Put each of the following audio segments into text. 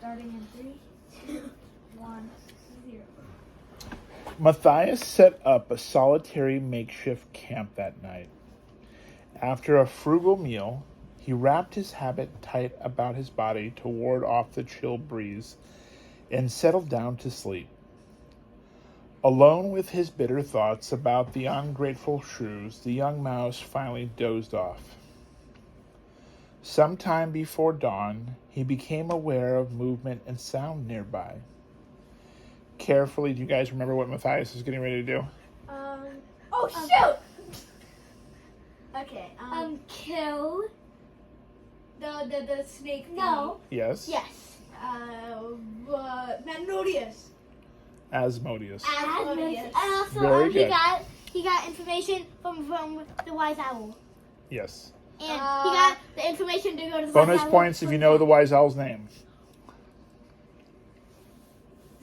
Starting in 3, 2, 1, 0. Matthias set up a solitary makeshift camp that night. After a frugal meal, he wrapped his habit tight about his body to ward off the chill breeze and settled down to sleep. Alone with his bitter thoughts about the ungrateful shrews, the young mouse finally dozed off. Sometime before dawn, he became aware of movement and sound nearby. Carefully, do you guys remember what Matthias is getting ready to do? Oh, shoot! Okay, Kill. the snake. No. Yes. Yes. Magnolius. Asmodeus. Asmodeus. And also, Very good. he got information from the wise owl, Yes. and he got the information to go to the Bonus wise owl. points if you know the wise owl's name.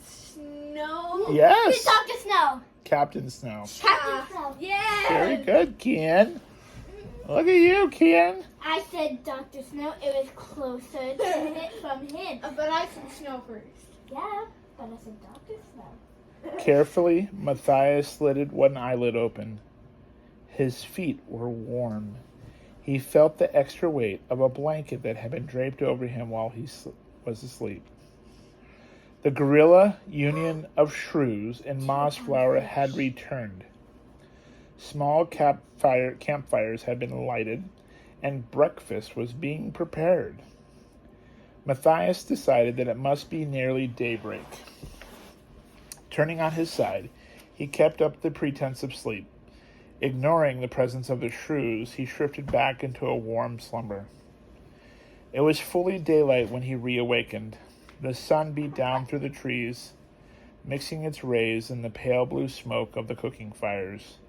Snow. Yes. It's Dr. Snow. Captain Snow. Captain Snow. Yeah. Very good, Ken. Look at you, Ken. I said Dr. Snow. It was closer to it from him. But I said snow first. Yeah, but I said Dr. Snow. Carefully, Matthias slid one eyelid open. His feet were warm. He felt the extra weight of a blanket that had been draped over him while he was asleep. The guerrilla union of shrews in Mossflower had returned. Small campfires had been lighted, and breakfast was being prepared. Matthias decided that it must be nearly daybreak. Turning on his side, he kept up the pretense of sleep. Ignoring the presence of the shrews, he drifted back into a warm slumber. It was fully daylight when he reawakened. The sun beat down through the trees, mixing its rays in the pale blue smoke of the cooking fires.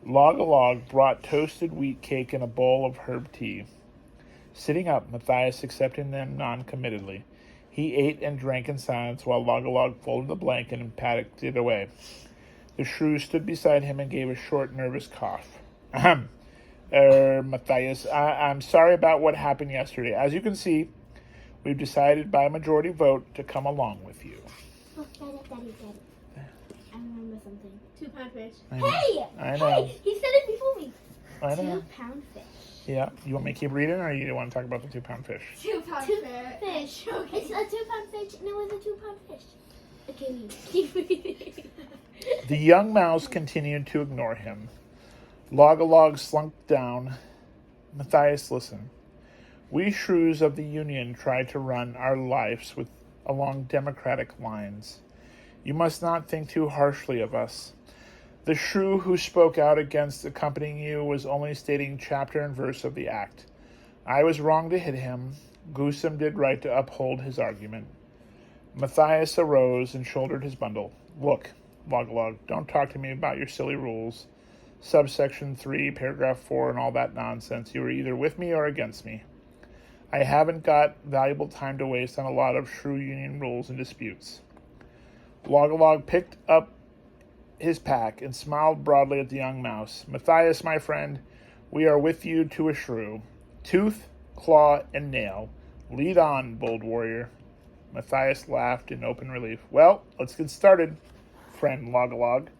Log-a-Log brought toasted wheat cake and a bowl of herb tea. Sitting up, Matthias accepted them non-committedly. He ate and drank in silence while Log-a-Log folded the blanket and packed it away. The shrew stood beside him and gave a short, nervous cough. Ahem. Matthias, I'm sorry about what happened yesterday. As you can see, we've decided by majority vote to come along with you. Oh, Daddy. I remember something. 2-pound fish. I know. Hey! I know. Hey! He said it before me. I know. 2-pound fish. Yeah. You want me to keep reading, or you want to talk about the 2-pound fish? 2-pound Two fish. fish. Okay. It's a 2-pound fish, and it was a 2-pound fish. Okay, keep reading. The young mouse continued to ignore him. Log-a-Log slunk down. Matthias listened. We shrews of the Union try to run our lives along democratic lines. You must not think too harshly of us. The shrew who spoke out against accompanying you was only stating chapter and verse of the act. I was wrong to hit him. Goosum did right to uphold his argument. Matthias arose and shouldered his bundle. Look, Log-a-Log, don't talk to me about your silly rules. Subsection 3, paragraph 4, and all that nonsense. You are either with me or against me. I haven't got valuable time to waste on a lot of shrew union rules and disputes. Log-a-Log picked up his pack and smiled broadly at the young mouse. Matthias, my friend, we are with you to a shrew. Tooth, claw, and nail. Lead on, bold warrior. Matthias laughed in open relief. Well, let's get started, friend Log-a-Log.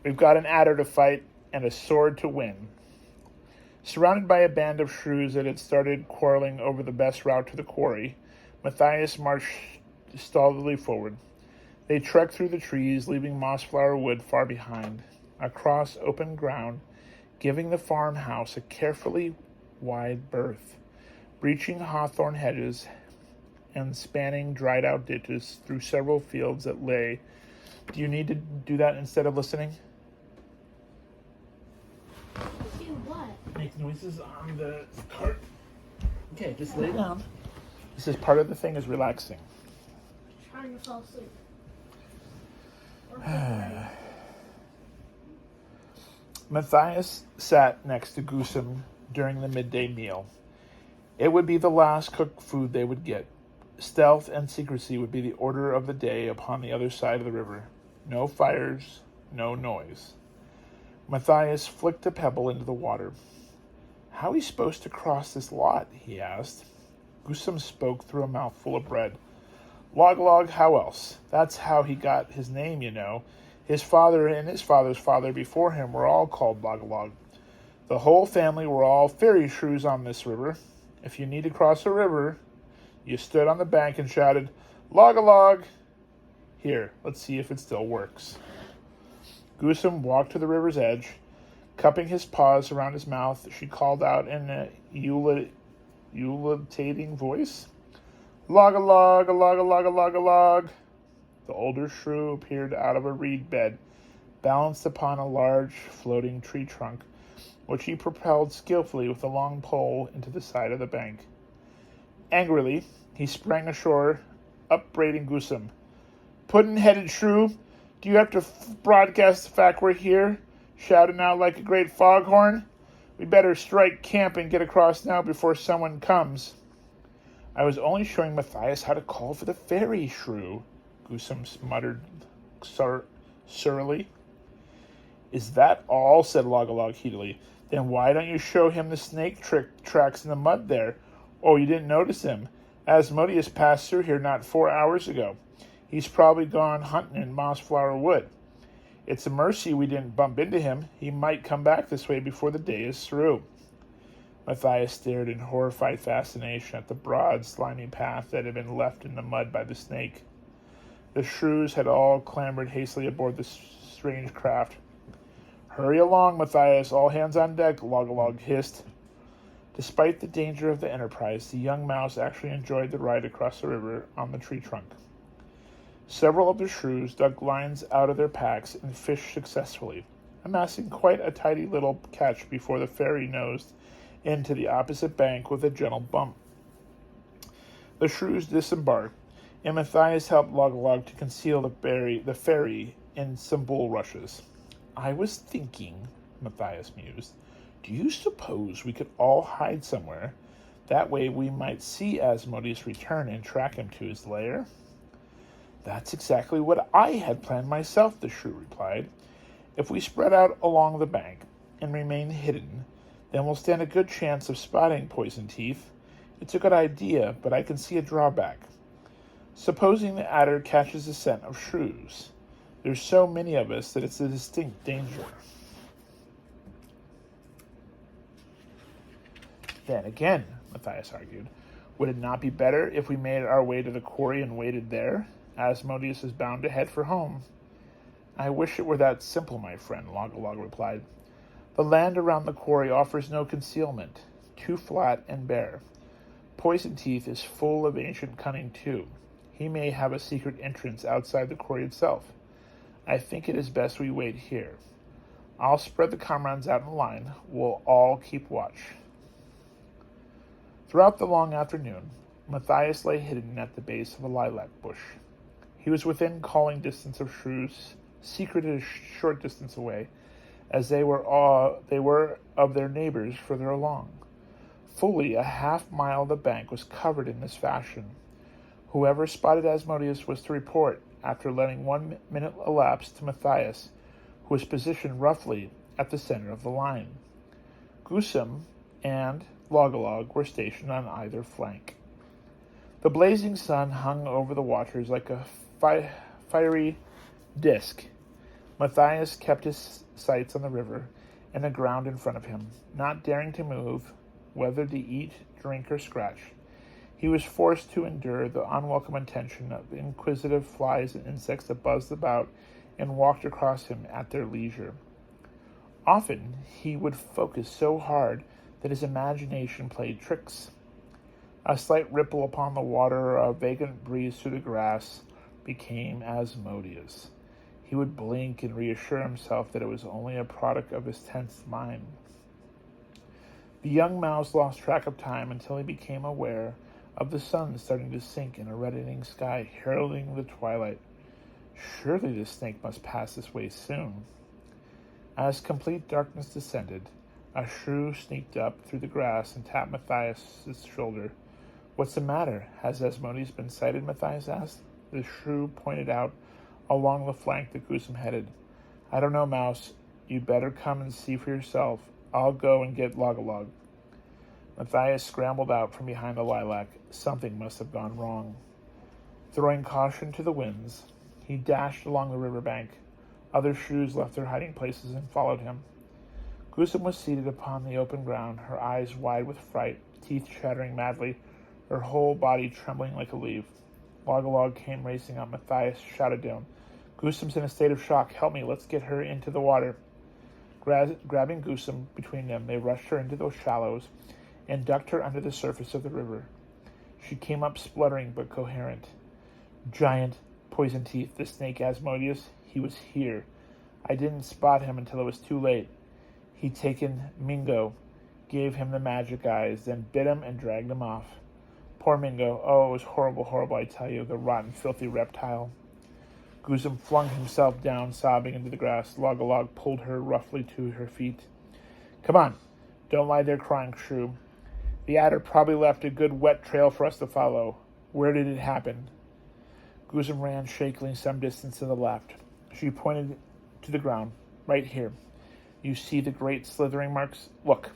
We've got an adder to fight and a sword to win. Surrounded by a band of shrews that had started quarreling over the best route to the quarry, Matthias marched stolidly forward. They trekked through the trees, leaving Mossflower Wood far behind, across open ground, giving the farmhouse a carefully wide berth, breaching hawthorn hedges and spanning dried-out ditches through several fields that lay. Do you need to do that instead of listening? Do what? Make noises on the cart. Okay, just lay down. This is part of the thing is relaxing. Trying to fall asleep. Matthias sat next to Goosum during the midday meal. It would be the last cooked food they would get. Stealth and secrecy would be the order of the day upon the other side of the river. No fires, no noise. Matthias flicked a pebble into the water. How are we supposed to cross this lot? He asked. Goosum spoke through a mouthful of bread. Log, how else? That's how he got his name, you know. His father and his father's father before him were all called Log. The whole family were all fairy shrews on this river. If you need to cross a river, you stood on the bank and shouted, Log. Here, let's see if it still works. Goosum walked to the river's edge. Cupping his paws around his mouth, she called out in a ululating voice, Log. The older shrew appeared out of a reed bed, balanced upon a large floating tree trunk, which he propelled skillfully with a long pole into the side of the bank. Angrily, he sprang ashore, upbraiding Goosum. Puddin-headed shrew, do you have to broadcast the fact we're here, shouting out like a great foghorn? We better strike camp and get across now before someone comes. I was only showing Matthias how to call for the fairy shrew, Goosum muttered surlily. Is that all? Said Log heatedly. Then why don't you show him the snake tracks in the mud there? Oh, you didn't notice him. Asmodeus passed through here not 4 hours ago. He's probably gone hunting in Mossflower Wood. It's a mercy we didn't bump into him. He might come back this way before the day is through. Matthias stared in horrified fascination at the broad, slimy path that had been left in the mud by the snake. The shrews had all clambered hastily aboard the strange craft. Hurry along, Matthias. All hands on deck, Log hissed. Despite the danger of the enterprise, the young mouse actually enjoyed the ride across the river on the tree trunk. Several of the shrews dug lines out of their packs and fished successfully, amassing quite a tidy little catch before the ferry nosed into the opposite bank with a gentle bump. The shrews disembarked, and Matthias helped Log to conceal the ferry in some bulrushes. I was thinking, Matthias mused, do you suppose we could all hide somewhere? That way we might see Asmodeus return and track him to his lair? That's exactly what I had planned myself, the shrew replied. If we spread out along the bank and remain hidden, then we'll stand a good chance of spotting Poison Teeth. It's a good idea, but I can see a drawback. Supposing the adder catches the scent of shrews. There's so many of us that it's a distinct danger. Then again, Matthias argued, would it not be better if we made our way to the quarry and waited there? Asmodeus is bound to head for home. I wish it were that simple, my friend, Log replied. The land around the quarry offers no concealment, too flat and bare. Poison Teeth is full of ancient cunning, too. He may have a secret entrance outside the quarry itself. I think it is best we wait here. I'll spread the comrades out in line. We'll all keep watch. Throughout the long afternoon, Matthias lay hidden at the base of a lilac bush. He was within calling distance of shrews, secreted a short distance away, as they were of their neighbors further along. Fully a half-mile of the bank was covered in this fashion. Whoever spotted Asmodeus was to report, after letting 1 minute elapse, to Matthias, who was positioned roughly at the center of the line. Goosum and Log were stationed on either flank. The blazing sun hung over the waters like a fiery disk. Matthias kept his sights on the river and the ground in front of him, not daring to move, whether to eat, drink, or scratch. He was forced to endure the unwelcome attention of inquisitive flies and insects that buzzed about and walked across him at their leisure. Often he would focus so hard that his imagination played tricks. A slight ripple upon the water or a vagrant breeze through the grass became Asmodeus. He would blink and reassure himself that it was only a product of his tense mind. The young mouse lost track of time until he became aware of the sun starting to sink in a reddening sky, heralding the twilight. Surely the snake must pass this way soon. As complete darkness descended, a shrew sneaked up through the grass and tapped Matthias's shoulder. What's the matter? Has Asmodeus been sighted? Matthias asked. The shrew pointed out along the flank that Goosum headed. I don't know, Mouse. You better come and see for yourself. I'll go and get Log. Matthias scrambled out from behind the lilac. Something must have gone wrong. Throwing caution to the winds, he dashed along the riverbank. Other shrews left their hiding places and followed him. Gruesome was seated upon the open ground, her eyes wide with fright, teeth chattering madly, her whole body trembling like a leaf. Log-a-Log came racing up. Matthias shouted down, "Gruesome's in a state of shock. Help me. Let's get her into the water." Grabbing Gruesome between them, they rushed her into those shallows and ducked her under the surface of the river. She came up spluttering but coherent. "Giant, poison teeth, the snake Asmodeus. He was here. I didn't spot him until it was too late. He'd taken Mingo, gave him the magic eyes, then bit him and dragged him off. Poor Mingo. Oh, it was horrible, horrible, I tell you, the rotten, filthy reptile." Gruesome flung himself down, sobbing, into the grass. Log-a-Log pulled her roughly to her feet. "Come on. Don't lie there crying, shrew. The adder probably left a good wet trail for us to follow. Where did it happen?" Gruesome ran shakily some distance to the left. She pointed to the ground. "Right here. You see the great slithering marks? Look."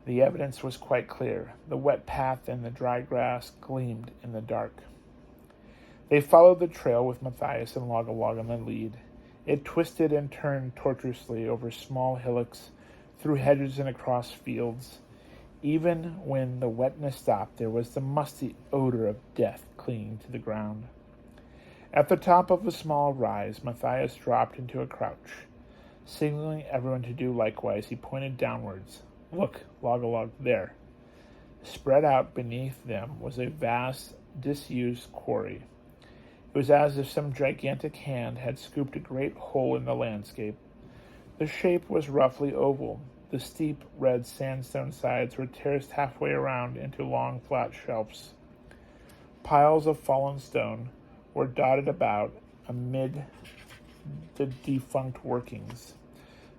The evidence was quite clear. The wet path and the dry grass gleamed in the dark. They followed the trail with Matthias and Log-a-Log on the lead. It twisted and turned tortuously over small hillocks, through hedges and across fields. Even when the wetness stopped, there was the musty odor of death clinging to the ground. At the top of a small rise, Matthias dropped into a crouch. Signaling everyone to do likewise, he pointed downwards. "Look, Log-a-Log, there." Spread out beneath them was a vast, disused quarry. It was as if some gigantic hand had scooped a great hole in the landscape. The shape was roughly oval. The steep, red sandstone sides were terraced halfway around into long, flat shelves. Piles of fallen stone were dotted about amid the defunct workings.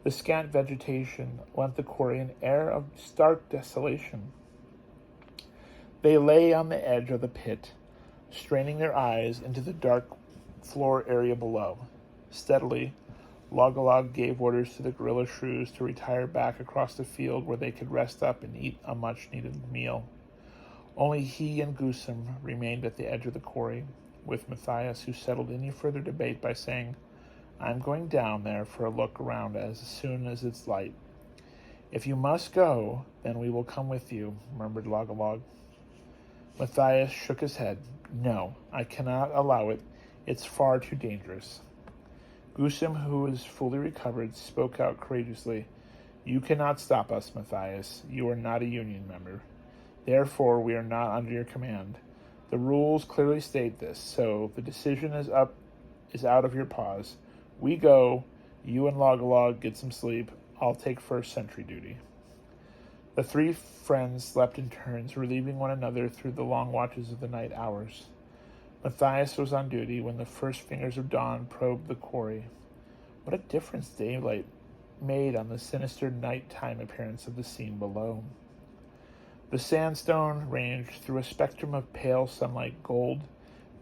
The scant vegetation lent the quarry an air of stark desolation. They lay on the edge of the pit, straining their eyes into the dark floor area below. Steadily, Log-a-Log gave orders to the gorilla shrews to retire back across the field where they could rest up and eat a much-needed meal. Only he and Gruesome remained at the edge of the quarry, with Matthias, who settled any further debate by saying, "I'm going down there for a look around as soon as it's light." "If you must go, then we will come with you," murmured Log-a-Log. Matthias shook his head. "No, I cannot allow it. It's far too dangerous." Gruesome, who was fully recovered, spoke out courageously. "You cannot stop us, Matthias. You are not a Union member. Therefore, we are not under your command. The rules clearly state this, so the decision is out of your paws. We go. You and Log-a-Log get some sleep. I'll take first sentry duty." The three friends slept in turns, relieving one another through the long watches of the night hours. Matthias was on duty when the first fingers of dawn probed the quarry. What a difference daylight made on the sinister nighttime appearance of the scene below. The sandstone ranged through a spectrum of pale sunlight, gold,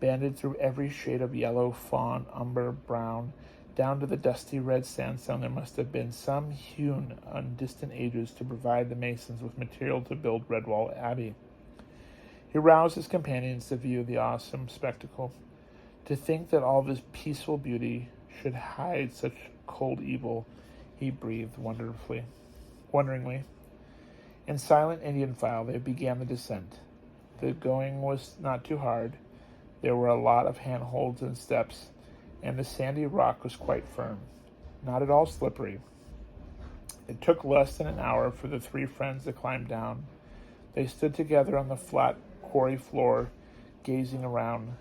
banded through every shade of yellow, fawn, umber, brown, down to the dusty red sandstone. There must have been some hewn on distant ages to provide the masons with material to build Redwall Abbey. He roused his companions to view the awesome spectacle. To think that all this peaceful beauty should hide such cold evil, he breathed wonderingly. In silent Indian file, they began the descent. The going was not too hard. There were a lot of handholds and steps, and the sandy rock was quite firm, not at all slippery. It took less than an hour for the three friends to climb down. They stood together on the flat quarry floor, gazing around.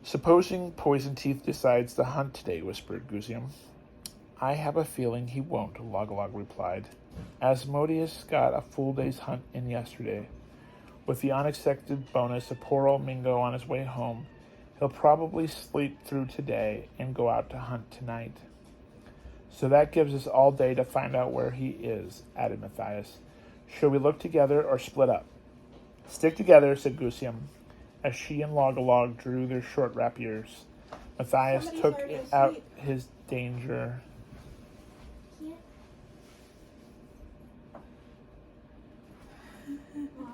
"Supposing Poison Teeth decides to hunt today," whispered Gruesome. "I have a feeling he won't," Log-a-Log replied. "Asmodeus got a full day's hunt in yesterday. With the unexpected bonus of poor old Mingo on his way home, he'll probably sleep through today and go out to hunt tonight. So that gives us all day to find out where he is," added Matthias. "Shall we look together or split up?" "Stick together," said Gruesome, as she and Log-a-Log drew their short rapiers. Matthias Somebody took heard us out sleep. his danger.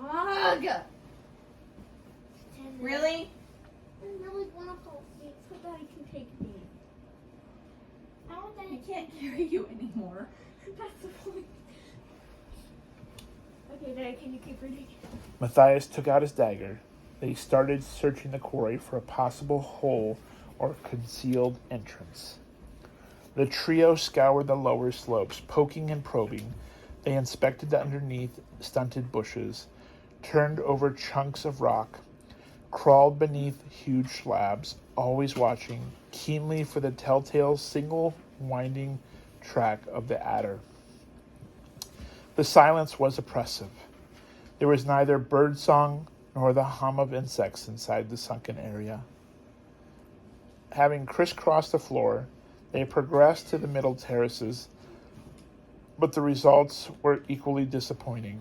Ugh. Really? wanna hold me so Daddy can take me. I want Daddy I can't carry you anymore. That's the point. Okay, Daddy, can you keep reading? Matthias took out his dagger. They started searching the quarry for a possible hole or concealed entrance. The trio scoured the lower slopes, poking and probing. They inspected the underneath stunted bushes, turned over chunks of rock, crawled beneath huge slabs, always watching keenly for the telltale single winding track of the adder. The silence was oppressive. There was neither bird song nor the hum of insects inside the sunken area. Having crisscrossed the floor, they progressed to the middle terraces, but the results were equally disappointing.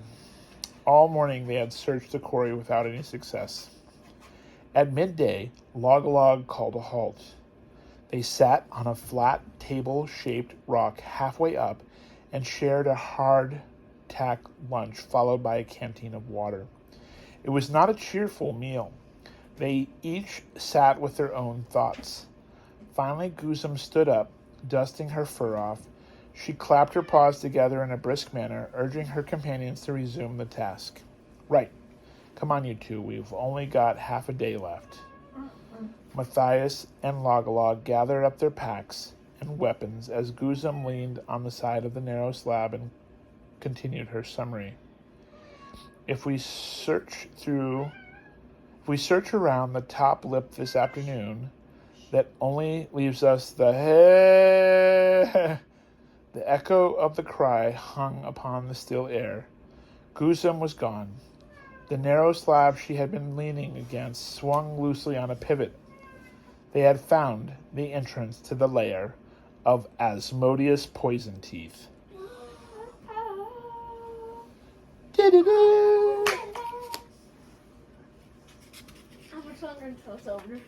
All morning they had searched the quarry without any success. At midday, Log called a halt. They sat on a flat table-shaped rock halfway up and shared a hard-tack lunch followed by a canteen of water. It was not a cheerful meal. They each sat with their own thoughts. Finally, Goosum stood up, dusting her fur off. She clapped her paws together in a brisk manner, urging her companions to resume the task. Right. Come on, you two. We've only got half a day left. Matthias and Log gathered up their packs and weapons as Goosum leaned on the side of the narrow slab and continued her summary. If we search around the top lip this afternoon, that only leaves us the echo of the cry hung upon the still air. Goosum was gone. The narrow slab she had been leaning against swung loosely on a pivot. They had found the entrance to the lair of Asmodeus Poison Teeth. How much longer until it's over?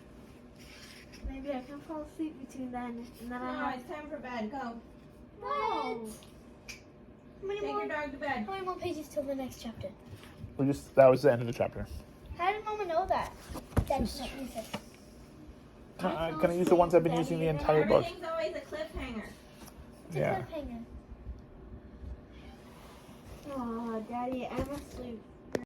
Maybe I can fall asleep between then and then No, I have... it's time for bed. Go. No. How many Take more? your dog to bed. How many more pages till the next chapter? That was the end of the chapter. How did Mama know that? That's not me. I'm going to use the ones I've been using the entire book. Everything's always a cliffhanger. It's a cliffhanger. Oh, Daddy, I'm asleep.